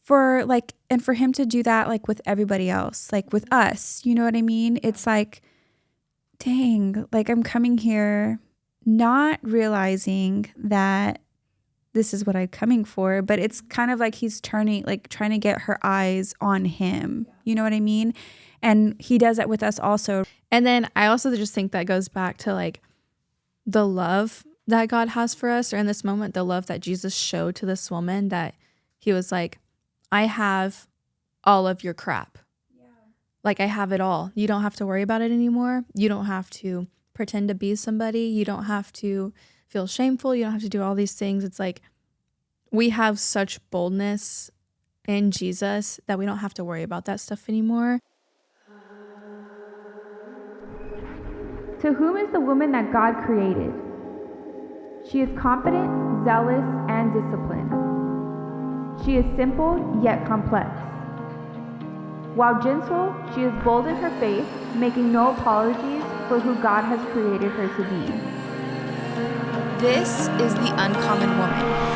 for like, and for him to do that, like with everybody else, like with us, you know what I mean? It's like, dang, like I'm coming here not realizing that this is what I'm coming for, but it's kind of like he's turning, like trying to get her eyes on him. You know what I mean? And he does that with us also. And then I also just think that goes back to like the love that God has for us, or in this moment, the love that Jesus showed to this woman, that he was like, I have all of your crap. Yeah. Like I have it all. You don't have to worry about it anymore. You don't have to pretend to be somebody. You don't have to feel shameful. You don't have to do all these things. It's like we have such boldness in Jesus that we don't have to worry about that stuff anymore. To whom is the woman that God created? She is confident, zealous, and disciplined. She is simple yet complex. While gentle, she is bold in her faith, making no apologies for who God has created her to be. This is the Uncommon Woman.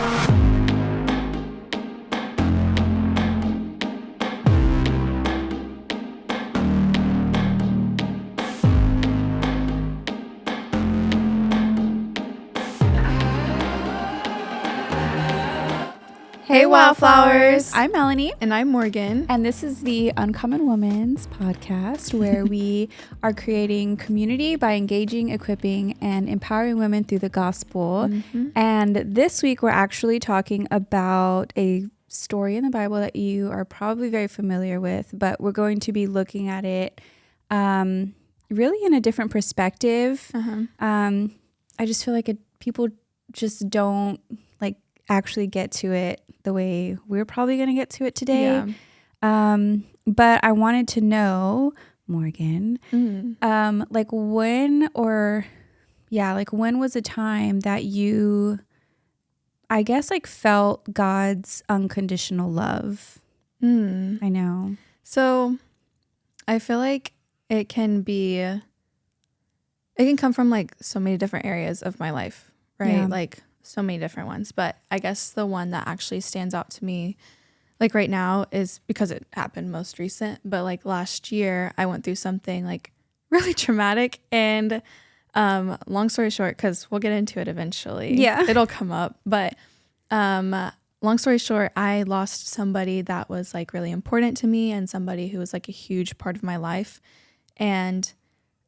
Hey, wildflowers! I'm Melanie. And I'm Morgan. And this is the Uncommon Woman's podcast, where we are creating community by engaging, equipping, and empowering women through the gospel. Mm-hmm. And this week, we're actually talking about a story in the Bible that you are probably very familiar with, but we're going to be looking at it really in a different perspective. Uh-huh. I just feel like people just don't actually get to it the way we're probably going to get to it today. Yeah. But I wanted to know, Morgan, when was a time that you, I guess, felt God's unconditional love? I know. So I feel like it can come from so many different areas of my life, right? Yeah. So many different ones, but I guess the one that actually stands out to me right now is because it happened most recent, but last year I went through something really traumatic, and long story short, because we'll get into it eventually. Yeah. It'll come up, but long story short, I lost somebody that was really important to me, and somebody who was a huge part of my life. And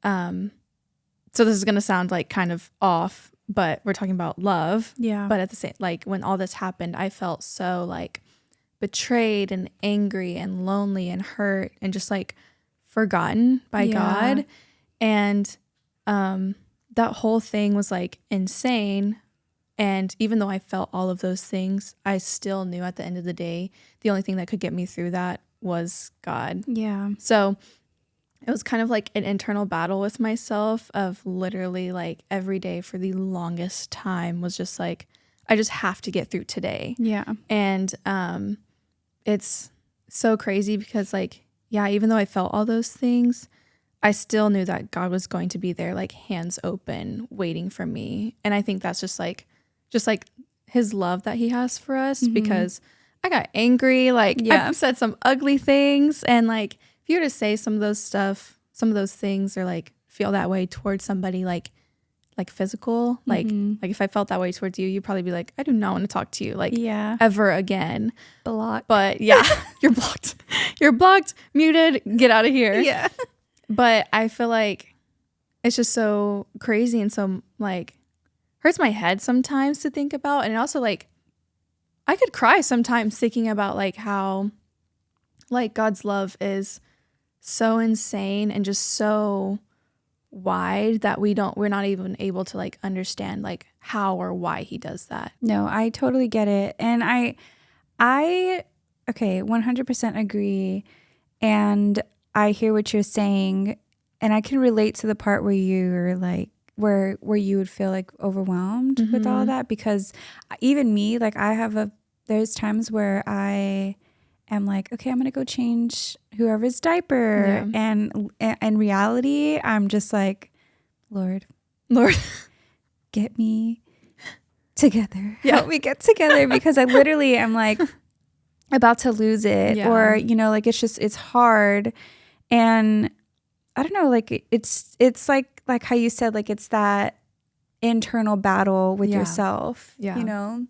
so this is going to sound kind of off, but we're talking about love. Yeah. But at the same, when all this happened, I felt so betrayed and angry and lonely and hurt and just forgotten by God. And that whole thing was insane. And even though I felt all of those things, I still knew at the end of the day, the only thing that could get me through that was God. Yeah. So it was kind of an internal battle with myself of literally every day for the longest time was just I just have to get through today. Yeah. And it's so crazy because even though I felt all those things, I still knew that God was going to be there, hands open, waiting for me. And I think that's just his love that he has for us, because I got angry, I said some ugly things, and if you were to say some of those things, or feel that way towards somebody physical, if I felt that way towards you, you'd probably be I do not want to talk to you ever again. Block. But yeah, you're blocked. You're blocked, muted, get out of here. Yeah. But I feel it's just so crazy and so hurts my head sometimes to think about. And also I could cry sometimes thinking about how God's love is so insane and just so wide that we're not even able to understand how or why he does that. No, I totally get it. And I 100% agree. And I hear what you're saying, and I can relate to the part where you're where you would feel overwhelmed with all of that, because even me, there's times where I am okay, I'm gonna go change whoever's diaper, and in reality, I'm just Lord, get me together. Yeah. Help me get together, because I literally am about to lose it, or, you know, like it's hard. And I don't know, like it's like how you said, like it's that internal battle with yourself, you know?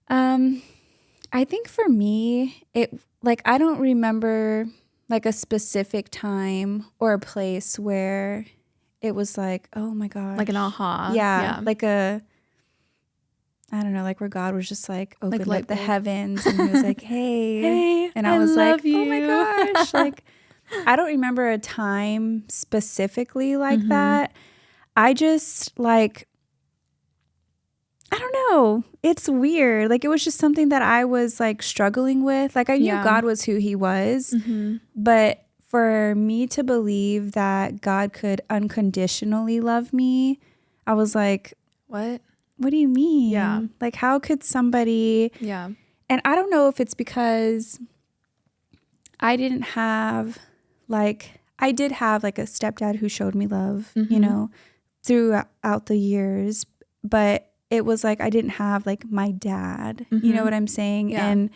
I think for me, it like, I don't remember like a specific time or a place where it was like, oh my gosh. Like an aha. Yeah. Like I don't know, like where God was just like opened like up the heavens and he was like, hey. And I was like, you. oh my gosh. Like, I don't remember a time specifically like that. I just like, I don't know. It's weird. Like, it was just something that I was like struggling with. Like, I knew God was who he was, but for me to believe that God could unconditionally love me, I was like, what do you mean? Yeah. Like, how could somebody? Yeah. And I don't know if it's because I didn't have I did have like a stepdad who showed me love, you know, throughout the years, but it was like I didn't have like my dad, you know what I'm saying? Yeah. And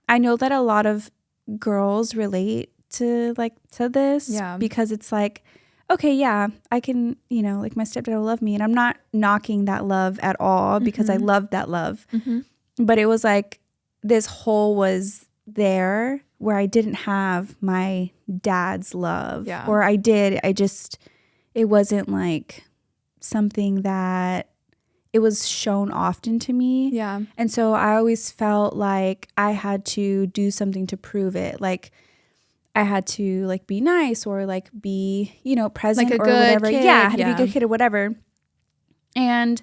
I know that a lot of girls relate to this because it's like, okay, yeah, I can, you know, like my stepdad will love me, and I'm not knocking that love at all because I love that love. But it was like this hole was there where I didn't have my dad's love, or I did. It wasn't like something that it was shown often to me. Yeah. And so I always felt like I had to do something to prove it. Like I had to like be nice or like be, you know, present like a or good whatever. kid. Yeah, I had to be a good kid or whatever. And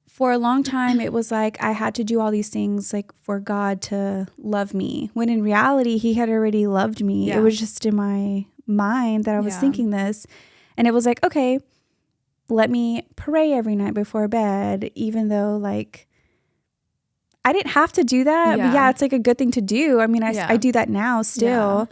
for a long time, it was like I had to do all these things like for God to love me, when in reality, he had already loved me. It was just in my mind that I was thinking this. And it was like, okay, let me pray every night before bed, even though like I didn't have to do that. But yeah, it's like a good thing to do. I mean, I do that now still.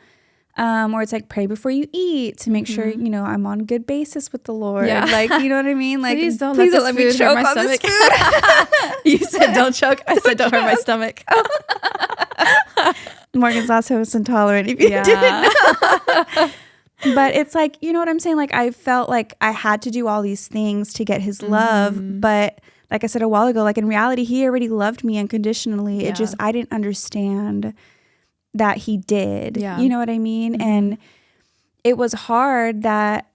Or it's like pray before you eat to make sure, you know, I'm on good basis with the Lord. Like, you know what I mean? Like, please don't let me choke on this food. You said don't choke. I said don't hurt my stomach. Morgan's lactose intolerant, if you didn't know. But it's like, you know what I'm saying? Like, I felt like I had to do all these things to get his love. But like I said a while ago, like in reality, he already loved me unconditionally. It just, I didn't understand that he did. You know what I mean? And it was hard that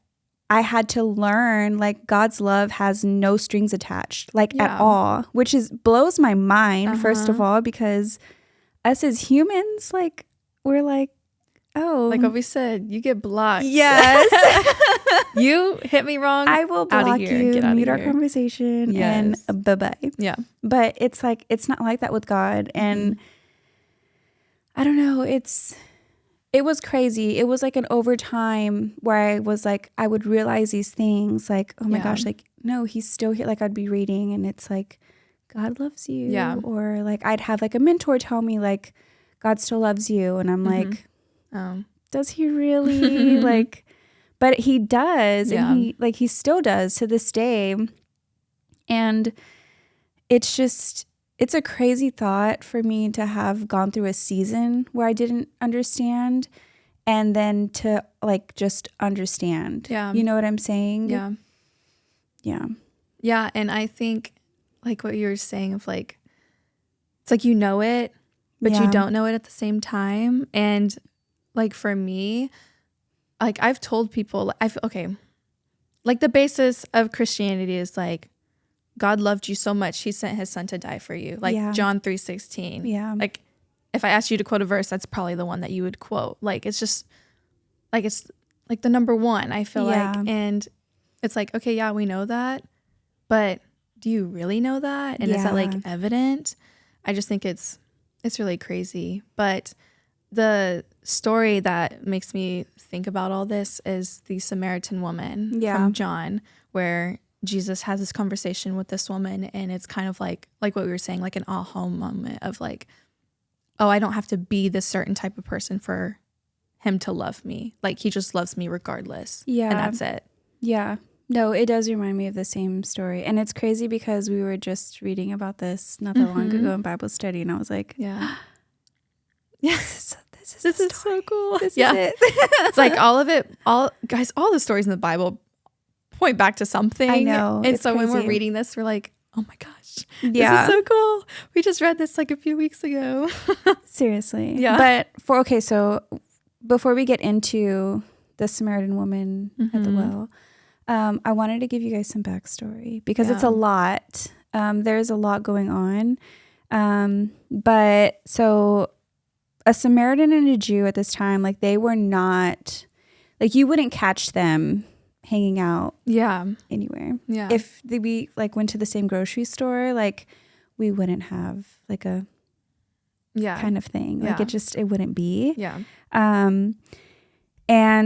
I had to learn like God's love has no strings attached, like at all, which blows my mind, first of all, because us as humans, like we're like, oh, like what we said, you get blocked. Yes. You hit me wrong. I will block you, mute our conversation, and bye-bye. Yeah. But it's like, it's not like that with God. And I don't know, it was crazy. It was like an overtime where I was like, I would realize these things like, oh my gosh, like, no, he's still here. Like I'd be reading and it's like, God loves you. Yeah. Or like I'd have like a mentor tell me like, God still loves you. And I'm like, does he really? Like, but he does. And he still does to this day. And it's just, it's a crazy thought for me to have gone through a season where I didn't understand and then to like just understand. Yeah. You know what I'm saying? Yeah. Yeah. Yeah. And I think like what you were saying of like, it's like, you know it, but you don't know it at the same time. And like for me, like I've told people, like the basis of Christianity is like, God loved you so much, he sent his son to die for you. Like John 3:16. Yeah. Like if I asked you to quote a verse, that's probably the one that you would quote. Like it's just like, it's like the number one, I feel like. And it's like, okay, yeah, we know that, but do you really know that? And is that like evident? I just think it's really crazy. But the story that makes me think about all this is the Samaritan woman from John, where Jesus has this conversation with this woman, and it's kind of like what we were saying, like an aha moment of like, oh, I don't have to be this certain type of person for him to love me. Like he just loves me regardless. Yeah. And that's it. Yeah. No, it does remind me of the same story. And it's crazy because we were just reading about this not that long ago in Bible study, and I was like, Yes. This is so cool. This is it. It's like all the stories in the Bible point back to something. I know. And so when we're reading this, we're like, oh my gosh, yeah, this is so cool. We just read this like a few weeks ago. Seriously. Yeah. But so before we get into the Samaritan woman at the well, I wanted to give you guys some backstory because it's a lot. There's a lot going on. But so a Samaritan and a Jew at this time, like they were not, like you wouldn't catch them hanging out anywhere. Yeah. If we like went to the same grocery store, like we wouldn't have like a kind of thing. Like it wouldn't be. Yeah. And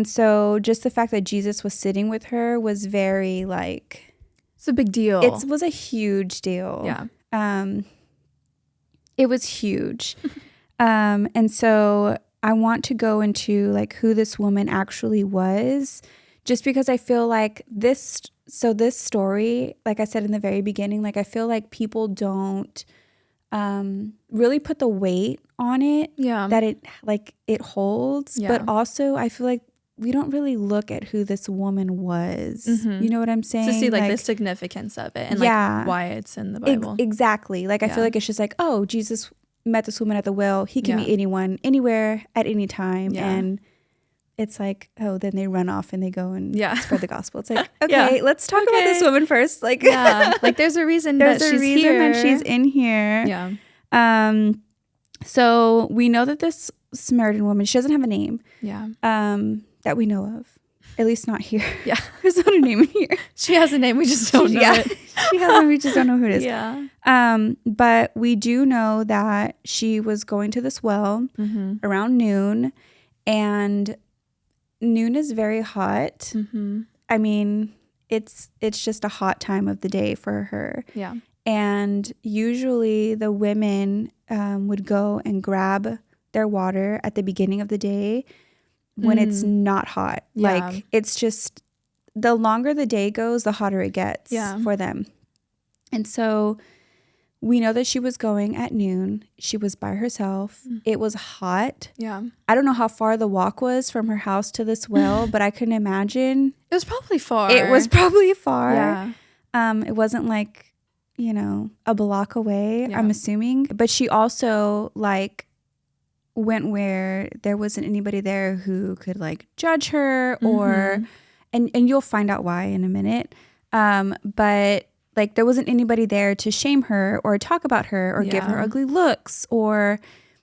so just the fact that Jesus was sitting with her was very like, it's a big deal. It was a huge deal. Yeah. It was huge. And so I want to go into like who this woman actually was, just because I feel like this story, like I said in the very beginning, like I feel like people don't really put the weight on it that it holds. Yeah. But also I feel like we don't really look at who this woman was. You know what I'm saying? To see like the significance of it and like why it's in the Bible. Exactly. Like I feel like it's just like, oh, Jesus met this woman at the well. He can meet anyone, anywhere, at any time. Yeah. And it's like, oh, then they run off and they go and spread the gospel. It's like, okay, let's talk about this woman first. Like, like there's a reason that she's in here. Yeah. So we know that this Samaritan woman, she doesn't have a name. Yeah. That we know of. At least not here. Yeah. There's not a name in here. She has a name, we just don't know it. She has a name, we just don't know who it is. Yeah. But we do know that she was going to this well around noon, and noon is very hot. I mean, it's just a hot time of the day for her. Yeah. And usually the women would go and grab their water at the beginning of the day when it's not hot. Yeah. Like it's just, the longer the day goes, the hotter it gets for them. And so we know that she was going at noon. She was by herself. It was hot. Yeah. I don't know how far the walk was from her house to this well, but I couldn't imagine. It was probably far. It was probably far. Yeah. It wasn't like, a block away, I'm assuming. But she also like went where there wasn't anybody there who could like judge her or and you'll find out why in a minute. But like there wasn't anybody there to shame her or talk about her or give her ugly looks, or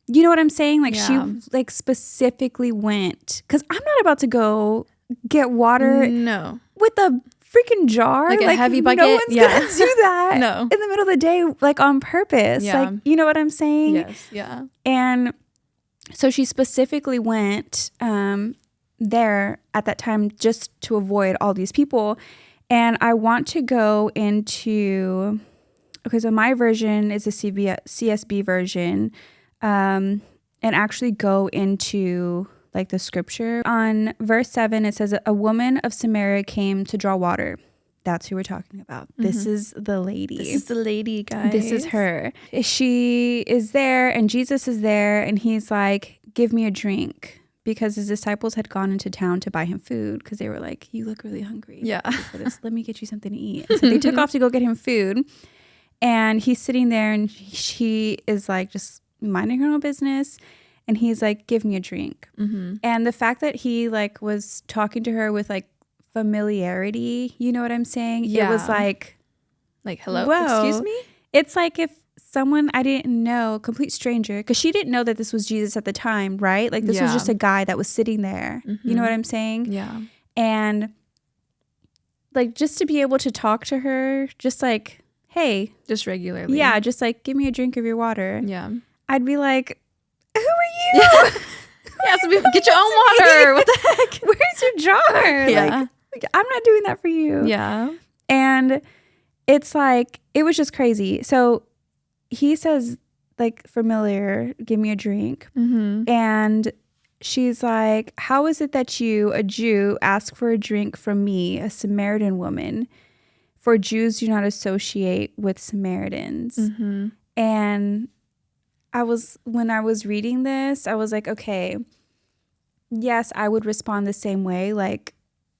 you know what I'm saying? Like she like specifically went, because I'm not about to go get water with a freaking jar, like a heavy bucket. No one's gonna do that in the middle of the day, like on purpose. Like, you know what I'm saying? Yes. Yeah. And so she specifically went there at that time just to avoid all these people. And I want to go into, okay, so my version is a CSB version, and actually go into like the scripture. On verse 7, it says, a woman of Samaria came to draw water. That's who we're talking about. This is the lady. This is the lady, guys. This is her. She is there and Jesus is there, and he's like, give me a drink, because his disciples had gone into town to buy him food because they were like, you look really hungry. Yeah. For this. Let me get you something to eat. And so they took off to go get him food, and he's sitting there and she is like just minding her own business. And he's like, give me a drink. And the fact that he like was talking to her with like familiarity, you know what I'm saying? Yeah. It was like hello, whoa. Excuse me? It's like if someone I didn't know, complete stranger, because she didn't know that this was Jesus at the time, right? Like this was just a guy that was sitting there. You know what I'm saying? Yeah. And like just to be able to talk to her, just like, hey. Just regularly. Yeah, just like, give me a drink of your water. Yeah. I'd be like, who are you? Yeah, so get your own water. What the heck? Where's your jar? Yeah. Like, I'm not doing that for you. Yeah. And it's like, it was just crazy. So he says, like, familiar, give me a drink. And she's like, how is it that you, a Jew, ask for a drink from me, a Samaritan woman? For Jews do not associate with Samaritans. And when I was reading this, I was like, okay, yes, I would respond the same way. Like,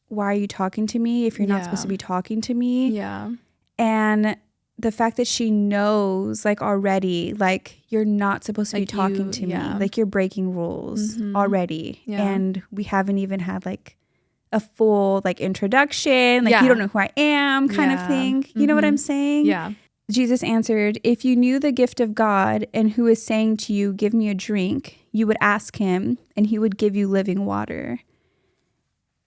why are you talking to me if you're not supposed to be talking to me? Yeah. And the fact that she knows, like, already, like, you're not supposed to be talking to me. Like, you're breaking rules already. Yeah. And we haven't even had, like, a full, like, introduction. Like, you don't know who I am kind of thing. You know what I'm saying? Yeah. Jesus answered, if you knew the gift of God and who is saying to you, give me a drink, you would ask him and he would give you living water.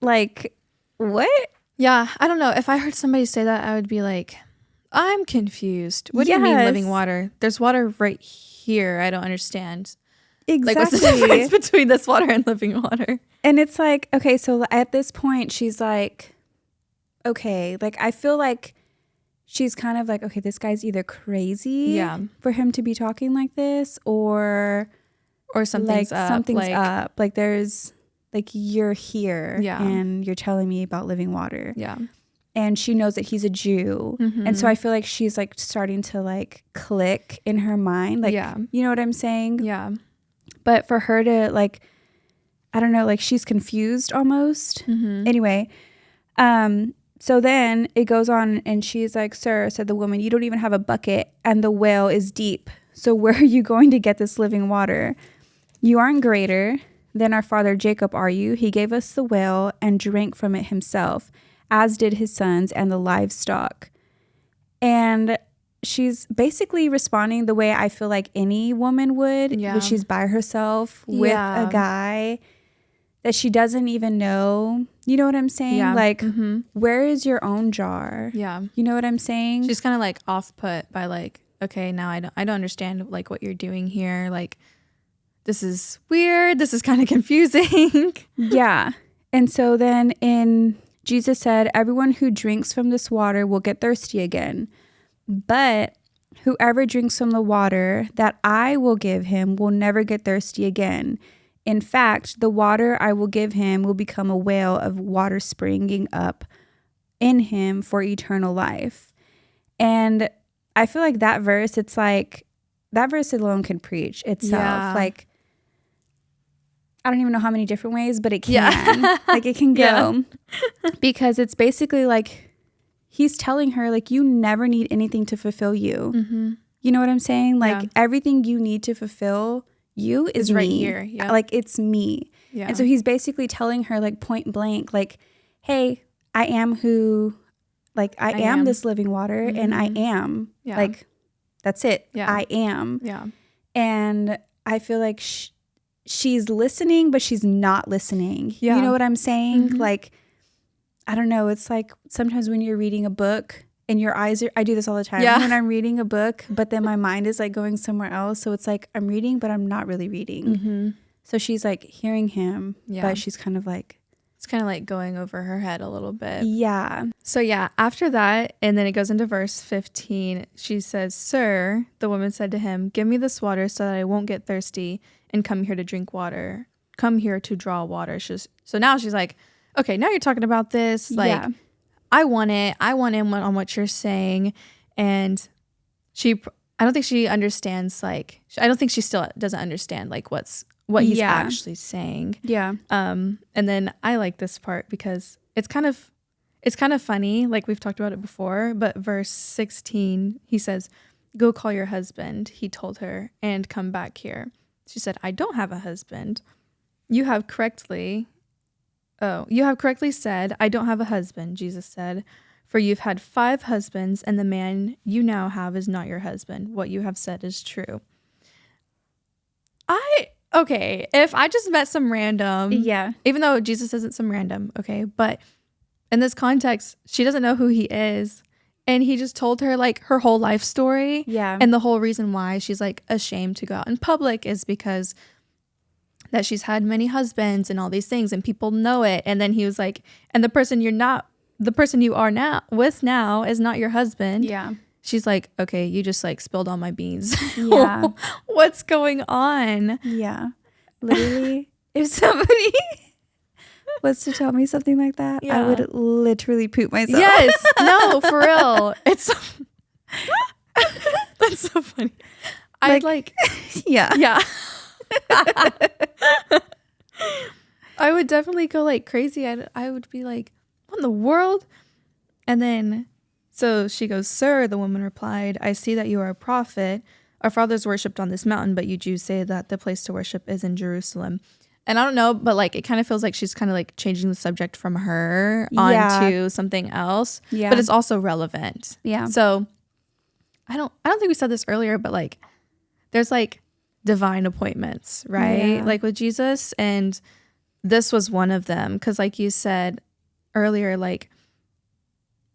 Like, what? Yeah. I don't know. If I heard somebody say that, I would be like, I'm confused. What do you mean living water? There's water right here. I don't understand. Exactly. Like, what's the difference between this water and living water? And it's like, okay, so at this point, she's like, okay, like, I feel like she's kind of like, okay, this guy's either crazy for him to be talking like this or something's like, up. Something's up. Like, there's, like, you're here and you're telling me about living water. Yeah. And she knows that he's a Jew. And so I feel like she's, like, starting to, like, click in her mind. Like, you know what I'm saying? Yeah. But for her to, like, I don't know, like, she's confused almost. Anyway, so then it goes on and she's like, sir, said the woman, you don't even have a bucket and the well is deep. So where are you going to get this living water? You aren't greater than our father Jacob, are you? He gave us the well and drank from it himself, as did his sons and the livestock. And she's basically responding the way I feel like any woman would when she's by herself with a guy that she doesn't even know. You know what I'm saying? Yeah. Like, where is your own jar? Yeah. You know what I'm saying? She's kind of like off put by like, okay, now I don't understand like what you're doing here. Like, this is weird. This is kind of confusing. Yeah. And so then Jesus said, everyone who drinks from this water will get thirsty again. But whoever drinks from the water that I will give him will never get thirsty again. In fact, the water I will give him will become a well of water springing up in him for eternal life. And I feel like that verse, it's like, that verse alone can preach itself. Yeah. Like, I don't even know how many different ways, but it can. Like, it can go. Because it's basically like, he's telling her, like, you never need anything to fulfill you. You know what I'm saying? Like, everything you need to fulfill you is right me. here. Yeah. Like, it's me. Yeah. And so he's basically telling her, like, point blank, like, hey, I am who, like, I am this living water and I am. Yeah. Like, that's it. Yeah. I am. Yeah. And I feel like she's listening, but she's not listening. Yeah. You know what I'm saying? Like, I don't know. It's like sometimes when you're reading a book and your eyes are, I do this all the time when I'm reading a book, but then my mind is like going somewhere else. So it's like I'm reading, but I'm not really reading. So she's like hearing him, but she's kind of like, it's kind of like going over her head a little bit. Yeah. So yeah, after that, and then it goes into verse 15, she says, sir, the woman said to him, give me this water so that I won't get thirsty and come here to drink water. Come here to draw water. So now she's like, okay, now you're talking about this. Like, I want it. I want in on what you're saying. And I don't think she understands, like, I don't think she still doesn't understand, like, what he's actually saying. Yeah. And then I like this part because it's kind of funny. Like, we've talked about it before, but verse 16, he says, go call your husband, he told her, and come back here. She said, I don't have a husband. You have correctly said, I don't have a husband, Jesus said, for you've had 5 husbands, and the man you now have is not your husband. What you have said is true. Okay, if I just met some random, even though Jesus isn't some random, okay, but in this context, she doesn't know who he is, and he just told her, like, her whole life story, and the whole reason why she's, like, ashamed to go out in public is because that she's had many husbands and all these things, and people know it. And then he was like, and the person you are now with now is not your husband. Yeah. She's like, okay, you just, like, spilled all my beans. Yeah. What's going on? Yeah. Literally, if somebody was to tell me something like that, I would literally poop myself. Yes. No, for real. It's that's so funny. I'd like yeah. yeah. I would definitely go like crazy. I would be like, what in the world? And then, so she goes, "Sir," the woman replied, "I see that you are a prophet. Our fathers worshipped on this mountain, but you Jews say that the place to worship is in Jerusalem." And I don't know, but like, it kind of feels like she's kind of like changing the subject from her onto something else. Yeah. But it's also relevant. Yeah. So I don't think we said this earlier, but like, there's like divine appointments, right? Yeah. Like with Jesus, and this was one of them. Cause like you said earlier, like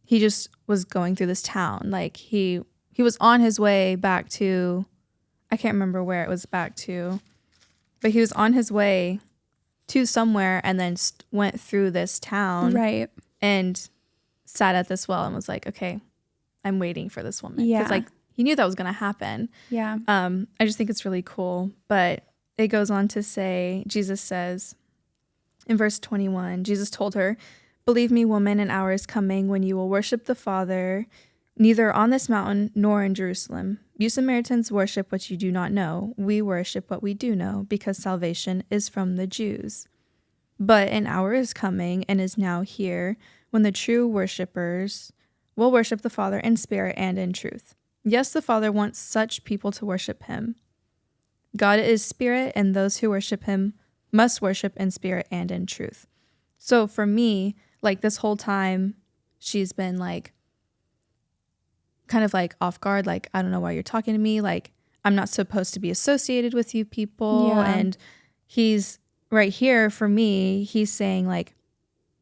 he just was going through this town. Like he was on his way back to, I can't remember where it was back to, but he was on his way to somewhere and then went through this town. Right. And sat at this well and was like, okay, I'm waiting for this woman. Yeah. Because like he knew that was going to happen. Yeah. I just think it's really cool. But it goes on to say, Jesus says in verse 21, Jesus told her, "Believe me, woman, an hour is coming when you will worship the Father, neither on this mountain nor in Jerusalem. You Samaritans worship what you do not know. We worship what we do know, because salvation is from the Jews. But an hour is coming and is now here when the true worshipers will worship the Father in spirit and in truth. Yes, the Father wants such people to worship him. God is spirit, and those who worship him must worship in spirit and in truth." So for me, like this whole time, she's been like, kind of like off guard, like, I don't know why you're talking to me. Like, I'm not supposed to be associated with you people. Yeah. And he's right here for me. He's saying like,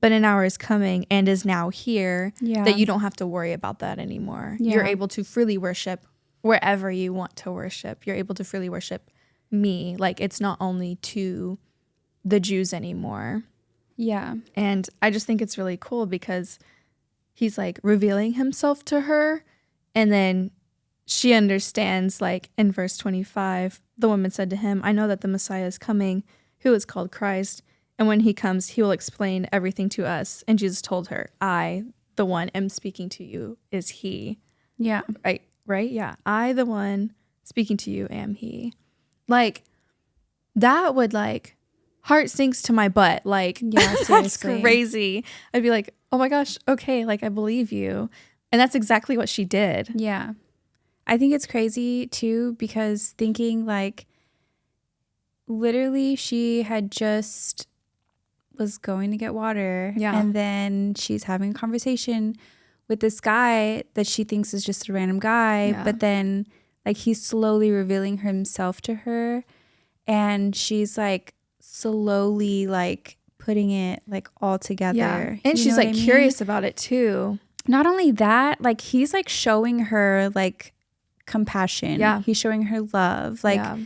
but an hour is coming and is now here that you don't have to worry about that anymore. Yeah. You're able to freely worship wherever you want to worship. You're able to freely worship me. Like, it's not only to the Jews anymore. Yeah. And I just think it's really cool because he's like revealing himself to her. And then she understands, like in verse 25, the woman said to him, "I know that the Messiah is coming, who is called Christ. And when he comes, he will explain everything to us." And Jesus told her, "I, the one, am speaking to you, is he." Yeah. Right? Yeah. "I, the one speaking to you, am he." Like, that would like, heart sinks to my butt. Like, Yeah, that's seriously. crazy. I'd be like, oh my gosh, okay, like I believe you. And that's exactly what she did. Yeah. I think it's crazy too, because thinking like literally she had just was going to get water. Yeah. And then she's having a conversation with this guy that she thinks is just a random guy. Yeah. But then like he's slowly revealing himself to her. And she's like slowly like putting it like all together. Yeah. You And she's know like what I mean? curious about it too. Not only that, like he's like showing her like compassion. Yeah. He's showing her love. Like Yeah.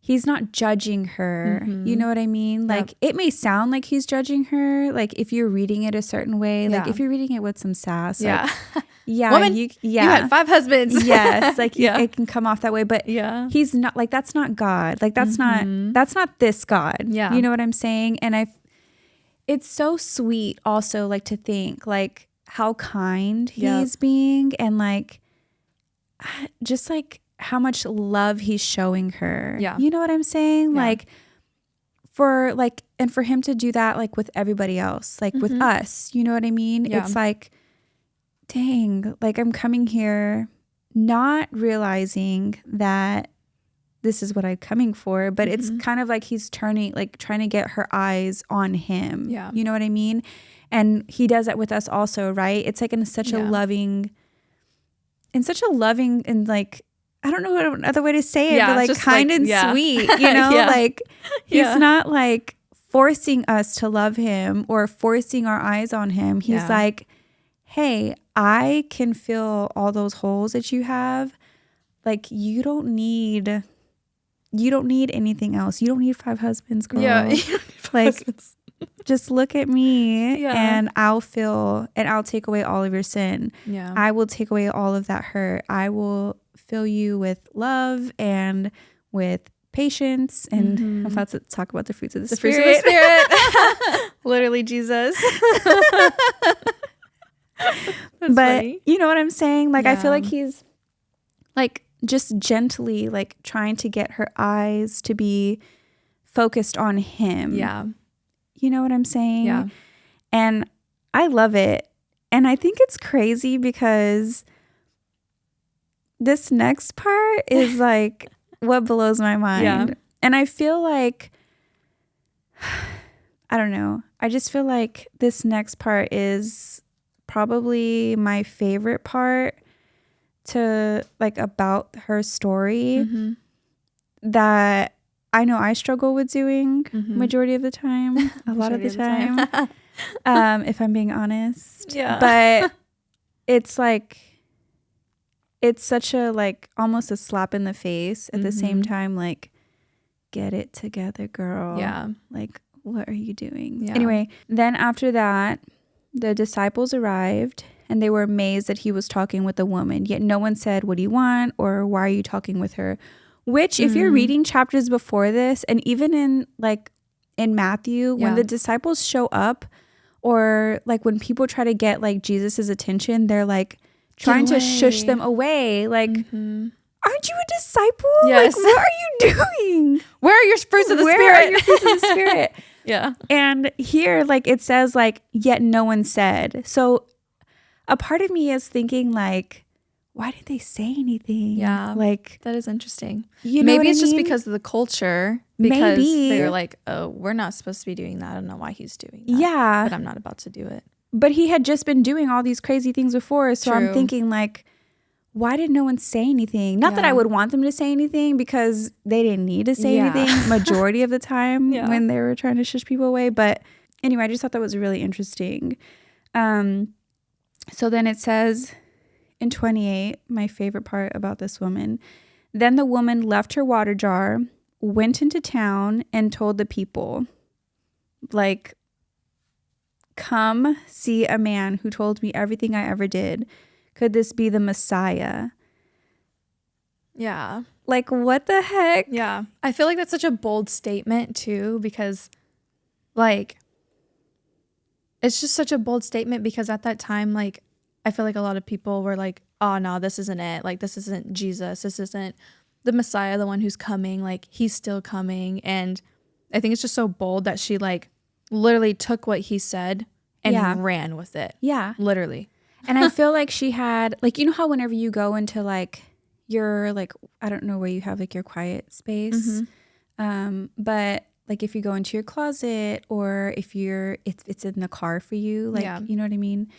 he's not judging her. Mhm. You know what I mean? Like it may sound like he's judging her. Like if you're reading it a certain way, like Yeah. if you're reading it with some sass, Yeah. like, yeah, Woman, you You had 5 husbands. yes, like Yeah. it can come off that way, but Yeah. he's not like, that's not God. Like that's not this God. Yeah. You know what I'm saying? And it's so sweet also like to think like how kind he's being and like just like how much love he's showing her. Yeah. You know what I'm saying? Yeah. Like for like, and for him to do that like with everybody else, like with us, you know what I mean? Yeah. It's like, dang, like I'm coming here not realizing that this is what I'm coming for, but it's kind of like he's trying to get her eyes on him. Yeah. You know what I mean? And he does that with us also, right? It's like in such a loving and like, I don't know what other way to say it, but like kind and sweet, you know, like he's not like forcing us to love him or forcing our eyes on him. He's like, hey, I can fill all those holes that you have. Like you don't need anything else. You don't need 5 husbands, girl. Yeah. Like just look at me Yeah. and I'll take away all of your sin. Yeah. I will take away all of that hurt. I will fill you with love and with patience. And I'm about to talk about the fruits of the Spirit. Fruits of the Spirit. Literally Jesus. That's But funny. you know what I'm saying? Like, I feel like he's like just gently like trying to get her eyes to be focused on him. Yeah. You know what I'm saying? Yeah. And I love it. And I think it's crazy because this next part is like what blows my mind. Yeah. And I feel like, I don't know. I just feel like this next part is probably my favorite part to like about her story that I know I struggle with doing majority of the time, a lot of the time, if I'm being honest. Yeah. But it's like, it's such a like almost a slap in the face at the same time, like, get it together, girl. Yeah. Like, what are you doing? Yeah. Anyway, then after that, the disciples arrived and they were amazed that he was talking with a woman, yet no one said, what do you want? Or why are you talking with her? Which if you're reading chapters before this, and even in like in Matthew, when the disciples show up, or like when people try to get like Jesus's attention, they're like trying to shush them away. Like, aren't you a disciple? Yes. Like, what are you doing? Where are your fruits of the Where Spirit? are your fruits of the Spirit? Yeah. And here, like, it says, like, yet no one said. So a part of me is thinking, like, why did they say anything? Yeah. Like, That is interesting. you know Maybe what it's I just mean? because of the culture. Because Maybe. they were like, oh, we're not supposed to be doing that. I don't know why he's doing that. Yeah. But I'm not about to do it. But he had just been doing all these crazy things before. So I'm True. thinking, like, why did no one say anything? Not that I would want them to say anything because they didn't need to say anything majority of the time when they were trying to shush people away. But anyway, I just thought that was really interesting. So then it says in 28, my favorite part about this woman, then the woman left her water jar, went into town and told the people, like, come see a man who told me everything I ever did. Could this be the Messiah? Yeah. Like, what the heck? Yeah. I feel like that's such a bold statement too, because like, it's just such a bold statement because at that time, like, I feel like a lot of people were like, oh no, this isn't it. Like, this isn't Jesus. This isn't the Messiah, the one who's coming. Like, he's still coming. And I think it's just so bold that she like literally took what he said and ran with it. Yeah. Literally. And I feel like she had, like, you know how whenever you go into like your, like, I don't know where you have like your quiet space, but like if you go into your closet or if it's in the car for you, like, you know what I mean?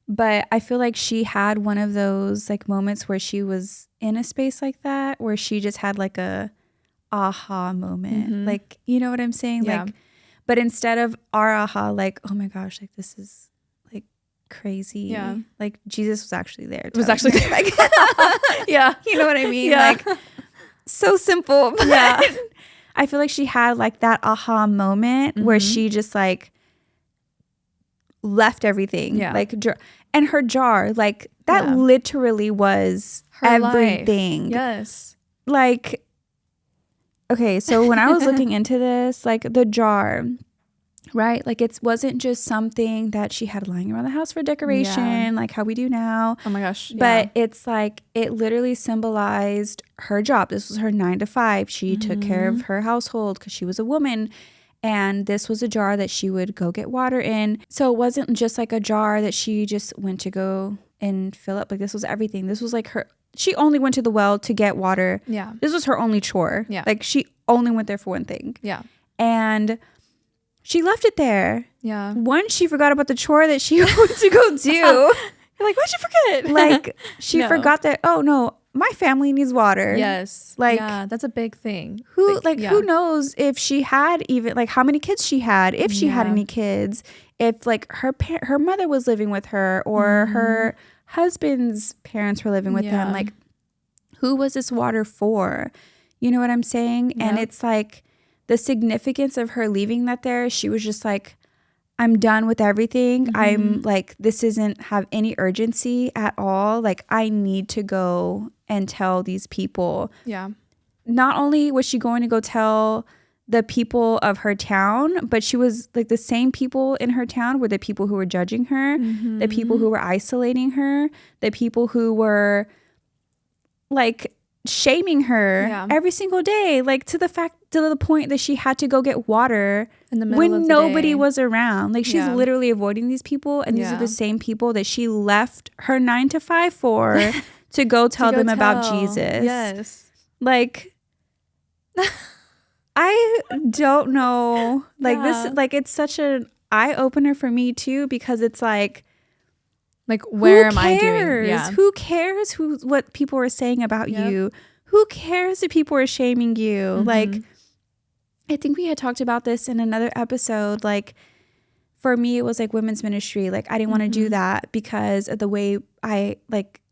But I feel like she had one of those like moments where she was in a space like that, where she just had like a aha moment. Like, you know what I'm saying? Yeah. Like, but instead of our aha, like, oh my gosh, like this is like crazy. Yeah. Like Jesus was actually there. It was actually there. Like, yeah. You know what I mean? Yeah. Like, so simple. But yeah. I feel like she had like that aha moment where she just like left everything. Yeah. Like, and her jar, like that literally was her everything. Life. Yes. Like, okay, so when I was looking into this, like the jar, right? Like it wasn't just something that she had lying around the house for decoration, like how we do now. Oh my gosh. But it's like, it literally symbolized her job. This was her 9 to 5. She took care of her household because she was a woman. And this was a jar that she would go get water in. So it wasn't just like a jar that she just went to go and fill up. Like this was everything. This was like her, she only went to the well to get water. Yeah. This was her only chore. Yeah. Like she only went there for one thing. Yeah. And she left it there. Yeah. Once she forgot about the chore that she went to go do. You're like, why'd you forget? Like she forgot that, oh no, my family needs water. Yes. Like, yeah, that's a big thing. Who who knows if she had even like how many kids she had, if she had any kids, if like her mother was living with her or her husband's parents were living with them. Like, who was this water for? You know what I'm saying? Yeah. And it's like the significance of her leaving that there. She was just like, I'm done with everything. I'm like, this doesn't have any urgency at all. Like, I need to go and tell these people. Yeah. Not only was she going to go tell the people of her town, but she was like, the same people in her town were the people who were judging her, the people who were isolating her, the people who were like shaming her every single day, like to the point that she had to go get water in the middle when of the nobody day. Was around. Like she's literally avoiding these people, and these are the same people that she left her 9 to 5 for to go tell them about Jesus. Yes. Like I don't know. Like this, like it's such an eye opener for me too, because it's like where am I doing? Yeah. Who cares what people are saying about you? Who cares if people are shaming you? Like, I think we had talked about this in another episode. Like, for me, it was like women's ministry. Like, I didn't want to do that because of the way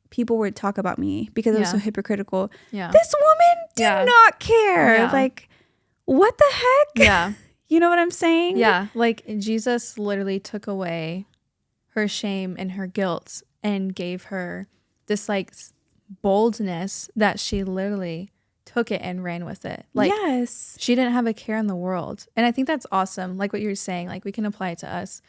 people would talk about me, because it was so hypocritical. Yeah. This woman did not care. Yeah. Like, what the heck? Yeah. You know what I'm saying? Yeah. Like, Jesus literally took away her shame and her guilt and gave her this like boldness that she literally took it and ran with it. Like, yes, she didn't have a care in the world. And I think that's awesome. Like what you're saying, like we can apply it to us.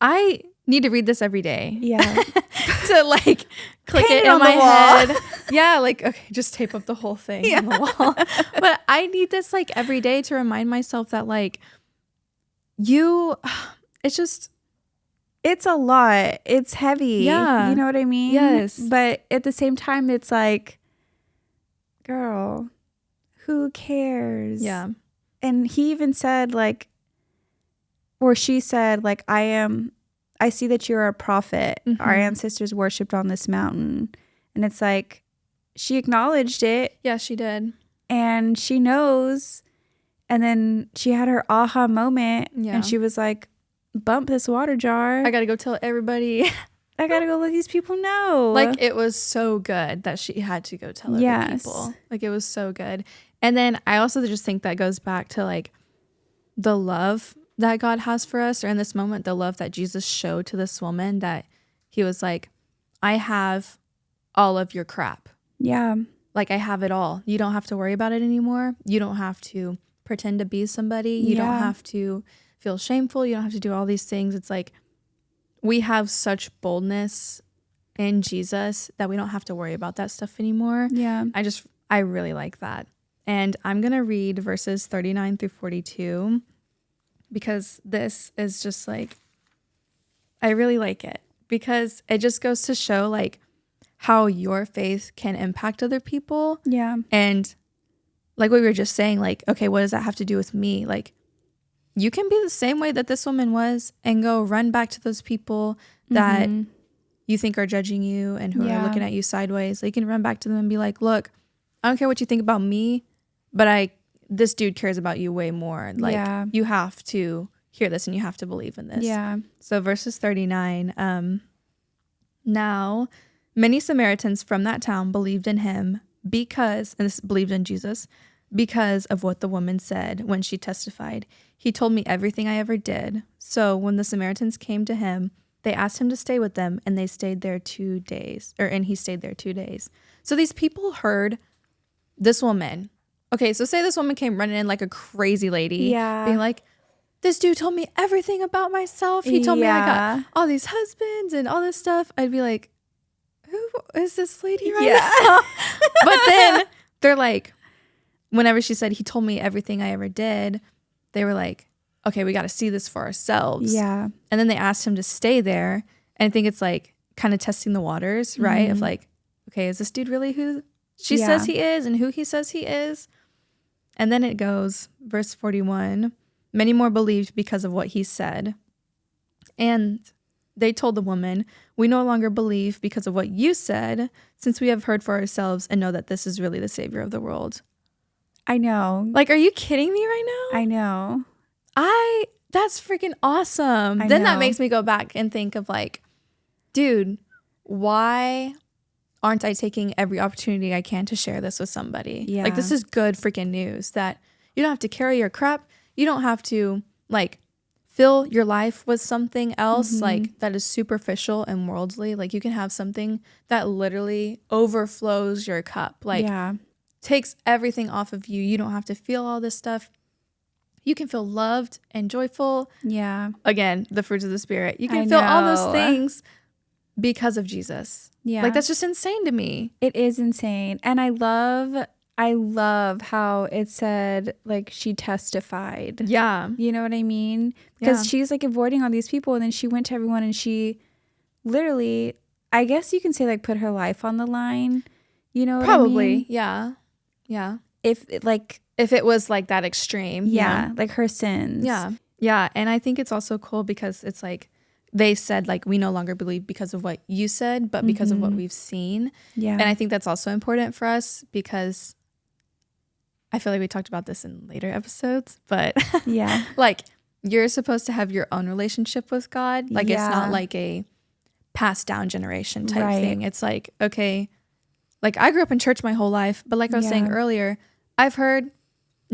I need to read this every day. Yeah. To like click it in my head. Yeah. Like, okay, just tape up the whole thing on the wall. But I need this like every day to remind myself that like it's a lot. It's heavy. Yeah. You know what I mean? Yes. But at the same time, it's like, girl, who cares? Yeah. And he even said like, or she said like, I see that you're a prophet. Our ancestors worshipped on this mountain. And it's like, she acknowledged it. Yeah, she did. And she knows. And then she had her aha moment. Yeah. And she was like, bump this water jar. I gotta go tell everybody. I gotta go let these people know. Like, it was so good that she had to go tell other people. Like, it was so good. And then I also just think that goes back to like the love that God has for us, or in this moment, the love that Jesus showed to this woman, that he was like, I have all of your crap. Yeah. Like, I have it all. You don't have to worry about it anymore. You don't have to pretend to be somebody. You don't have to feel shameful. You don't have to do all these things. It's like, we have such boldness in Jesus that we don't have to worry about that stuff anymore. Yeah. I really like that. And I'm going to read verses 39 through 42, because this is just like, I really like it, because it just goes to show like how your faith can impact other people. Yeah. And like what we were just saying, like, okay, what does that have to do with me? Like, you can be the same way that this woman was and go run back to those people that you think are judging you and who are looking at you sideways. Like, you can run back to them and be like, look, I don't care what you think about me, but this dude cares about you way more. Like, you have to hear this and you have to believe in this. Yeah. So verses 39, now many Samaritans from that town believed in him believed in Jesus because of what the woman said when she testified. He told me everything I ever did. So when the Samaritans came to him, they asked him to stay with them, and they stayed there 2 days, and he stayed there 2 days. So these people heard this woman. Okay, so say this woman came running in like a crazy lady, being like, this dude told me everything about myself. He told me I got all these husbands and all this stuff. I'd be like, who is this lady right now? But then they're like, whenever she said, he told me everything I ever did, they were like, okay, we got to see this for ourselves. Yeah. And then they asked him to stay there. And I think it's like kind of testing the waters, right? Of like, okay, is this dude really who she says he is and who he says he is? And then it goes, verse 41, many more believed because of what he said. And they told the woman, we no longer believe because of what you said, since we have heard for ourselves and know that this is really the Savior of the world. I know. Like, are you kidding me right now? I know. That's freaking awesome. Then that makes me go back and think of like, dude, why aren't I taking every opportunity I can to share this with somebody? Yeah. Like, this is good freaking news that you don't have to carry your crap. You don't have to like fill your life with something else like that is superficial and worldly. Like, you can have something that literally overflows your cup. Like, takes everything off of you. You don't have to feel all this stuff. You can feel loved and joyful. Yeah. Again, the fruits of the Spirit. You can feel all those things because of Jesus. Yeah. Like, that's just insane to me. It is insane. And I love how it said, like, she testified. Yeah. You know what I mean? Because she's like avoiding all these people, and then she went to everyone and she literally, I guess you can say, like, put her life on the line. You know what Probably. I mean? Yeah. Yeah. If it was like that extreme. Yeah. You know? Like her sins. Yeah. Yeah. And I think it's also cool because it's like, they said, like, we no longer believe because of what you said, but because of what we've seen. Yeah. And I think that's also important for us because I feel like we talked about this in later episodes, but yeah. like, you're supposed to have your own relationship with God. Like, it's not like a passed down generation type thing. It's like, okay, like, I grew up in church my whole life, but like I was saying earlier, I've heard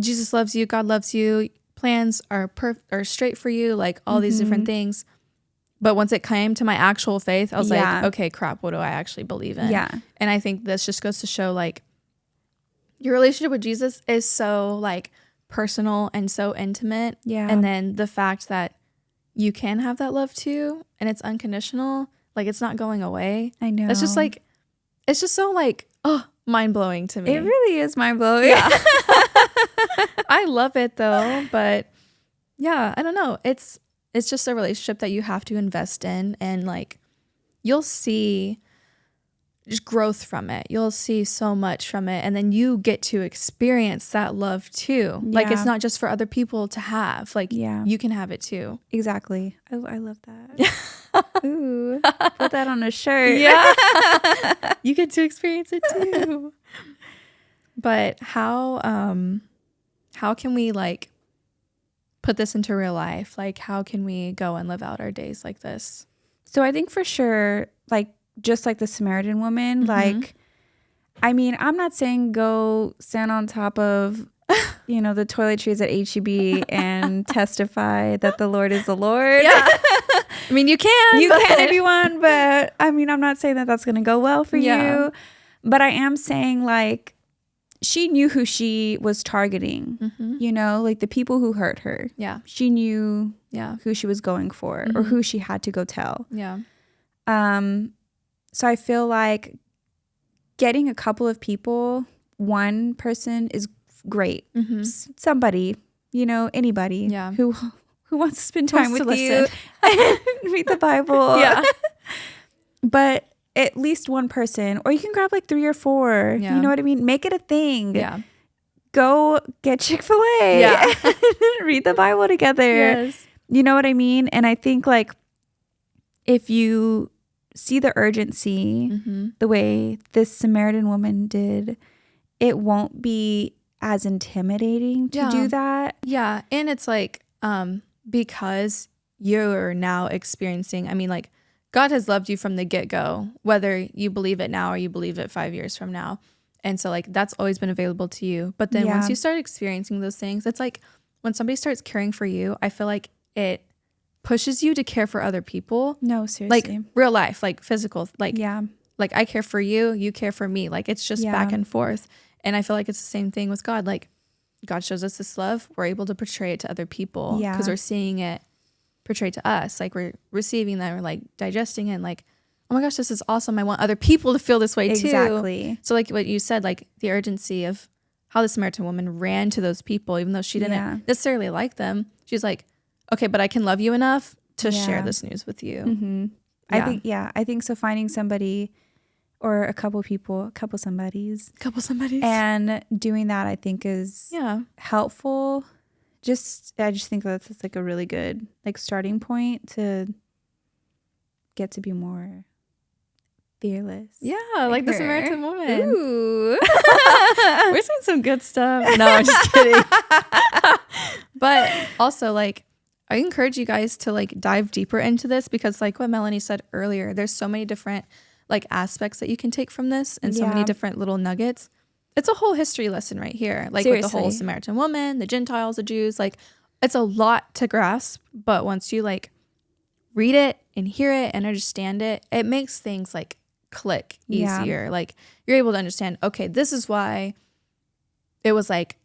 Jesus loves you, God loves you, plans are straight for you, like all these different things. But once it came to my actual faith, I was like, okay, crap, what do I actually believe in? Yeah. And I think this just goes to show, like, your relationship with Jesus is so, like, personal and so intimate. Yeah. And then the fact that you can have that love too, and it's unconditional, like, it's not going away. I know. It's just like, it's just so, like, mind blowing to me. It really is mind blowing. Yeah. I love it though, but yeah, I don't know. It's just a relationship that you have to invest in, and like, you'll see just growth from it. You'll see so much from it, and then you get to experience that love too. Yeah. Like, it's not just for other people to have. Like, you can have it too. Exactly. Oh, I love that. Ooh, put that on a shirt. Yeah. You get to experience it too. But how can we, like, put this into real life? Like, how can we go and live out our days like this? So I think for sure, like, just like the Samaritan woman, like, I mean, I'm not saying go stand on top of, you know, the toiletries at HEB and testify that the Lord is the Lord. Yeah. I mean, you can if you want, but I mean, I'm not saying that that's going to go well for you, but I am saying, like, she knew who she was targeting, you know, like the people who hurt her. Yeah. She knew who she was going for or who she had to go tell. Yeah. So I feel like getting a couple of people, one person is great. Somebody, you know, anybody who wants to spend time with you and read the Bible. Yeah. But at least one person, or you can grab like 3 or 4. Yeah. You know what I mean? Make it a thing. Yeah. Go get Chick-fil-A. Yeah. Read the Bible together. Yes. You know what I mean? And I think, like, if you see the urgency the way this Samaritan woman did, it won't be as intimidating to do that. Yeah. And it's like, because you're now experiencing, I mean, like, God has loved you from the get-go, whether you believe it now or you believe it 5 years from now. And so, like, that's always been available to you. But then once you start experiencing those things, it's like when somebody starts caring for you, I feel like it pushes you to care for other people. No, seriously. Like, real life, like physical, like, Yeah. like, I care for you, you care for me. Like, it's just back and forth. And I feel like it's the same thing with God. Like, God shows us this love, we're able to portray it to other people because we're seeing it portrayed to us. Like, we're receiving that, we're like digesting it, and like, oh my gosh, this is awesome. I want other people to feel this way too. Exactly. So like what you said, like the urgency of how the Samaritan woman ran to those people, even though she didn't necessarily like them. She's like, okay, but I can love you enough to share this news with you. I think so. Finding somebody or a couple people, somebodies, and doing that, I think, is helpful. I just think that's like a really good, like, starting point to get to be more fearless. Yeah, like the Samaritan woman. Ooh. We're saying some good stuff. No, I'm just kidding. But also, like, I encourage you guys to, like, dive deeper into this, because like what Melanie said earlier, there's so many different, like, aspects that you can take from this, and so many different little nuggets. It's a whole history lesson right here. Like, with the whole Samaritan woman, the Gentiles, the Jews, like, it's a lot to grasp. But once you, like, read it and hear it and understand it, it makes things, like, click easier. Like, you're able to understand, okay, this is why it was, like,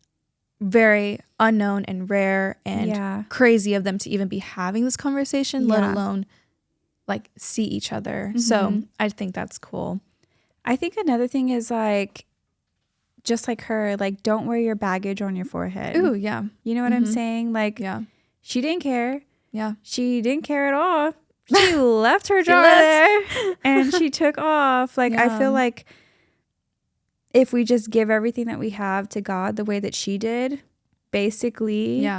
very unknown and rare and crazy of them to even be having this conversation, let alone like see each other. So I think that's cool. I think another thing is like, just like her, like, don't wear your baggage on your forehead. Ooh, yeah. You know what I'm saying? Like, she didn't care. Yeah. She didn't care at all. She left her jar there and she took off. Like, I feel like if we just give everything that we have to God the way that she did, basically,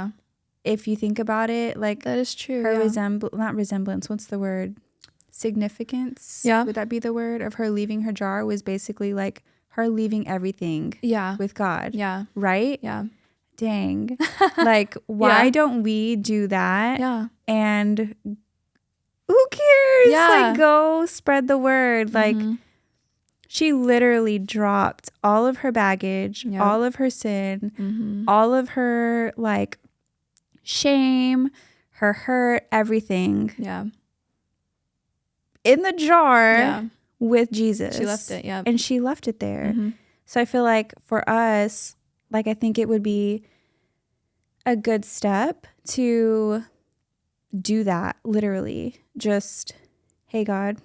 if you think about it, like, that is true. Her not resemblance, what's the word? Significance? Yeah. Would that be the word? Of her leaving her jar was basically like her leaving everything with God. Yeah. Right? Yeah. Dang. Like, why don't we do that? Yeah. And who cares? Yeah. Like, go spread the word. Like, she literally dropped all of her baggage, all of her sin, all of her, like, shame, her hurt, everything. Yeah. In the jar with Jesus. She left it, And she left it there. So I feel like for us, like, I think it would be a good step to do that, literally. Just, hey, God,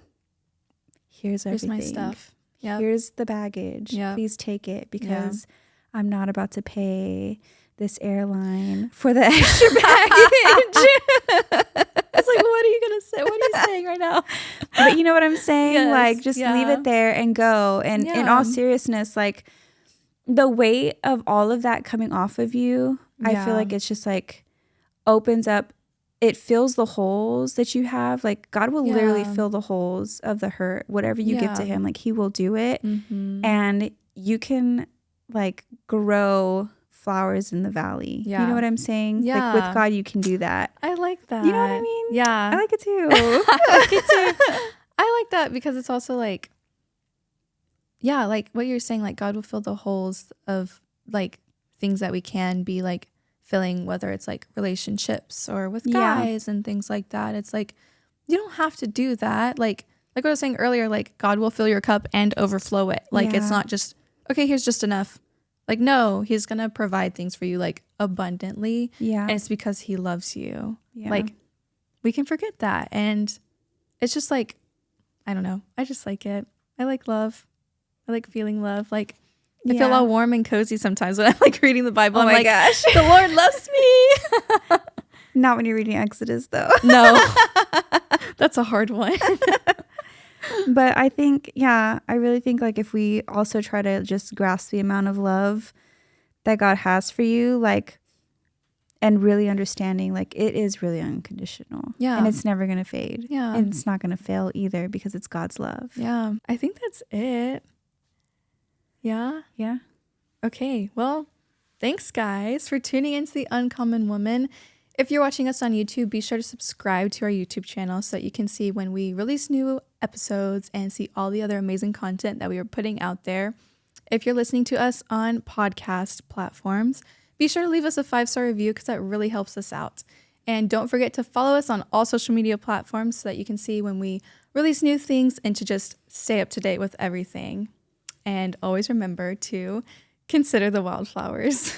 here's everything. My stuff. Yep. Here's the baggage. Please take it, because I'm not about to pay this airline for the extra baggage. It's like, what are you going to say? What are you saying right now? But you know what I'm saying? Like, just leave it there and go. And in all seriousness, like, the weight of all of that coming off of you, I feel like it's just like opens up. It fills the holes that you have. Like, God will literally fill the holes of the hurt, whatever you give to him. Like, he will do it. And you can, like, grow flowers in the valley. You know what I'm saying? Like, with God, you can do that. I like that. You know what I mean? Yeah. I like it too. I like it too. I like that because it's also like, like what you're saying, like, God will fill the holes of, like, things that we can be, like, filling, whether it's, like, relationships or with guys and things like that. It's like, you don't have to do that. Like what I was saying earlier, like, God will fill your cup and overflow it. Like, it's not just, okay, here's just enough. Like, no, he's going to provide things for you, like, abundantly. Yeah. And it's because he loves you. Yeah. Like, we can forget that. And it's just like, I don't know. I just like it. I like love. I like feeling love. Like, I feel all warm and cozy sometimes when I'm, like, reading the Bible. Oh, I'm my like, gosh. The Lord loves me. Not when you're reading Exodus, though. No. That's a hard one. But I think, I really think, like, if we also try to just grasp the amount of love that God has for you, like, and really understanding, like, it is really unconditional. Yeah. And it's never going to fade. Yeah. And it's not going to fail either, because it's God's love. Yeah. I think that's it. Yeah. Yeah. Okay. Well, thanks, guys, for tuning into The Uncommon Woman. If you're watching us on YouTube, be sure to subscribe to our YouTube channel so that you can see when we release new episodes and see all the other amazing content that we are putting out there. If you're listening to us on podcast platforms, be sure to leave us a 5-star review, because that really helps us out. And don't forget to follow us on all social media platforms so that you can see when we release new things and to just stay up to date with everything. And always remember to consider the wildflowers.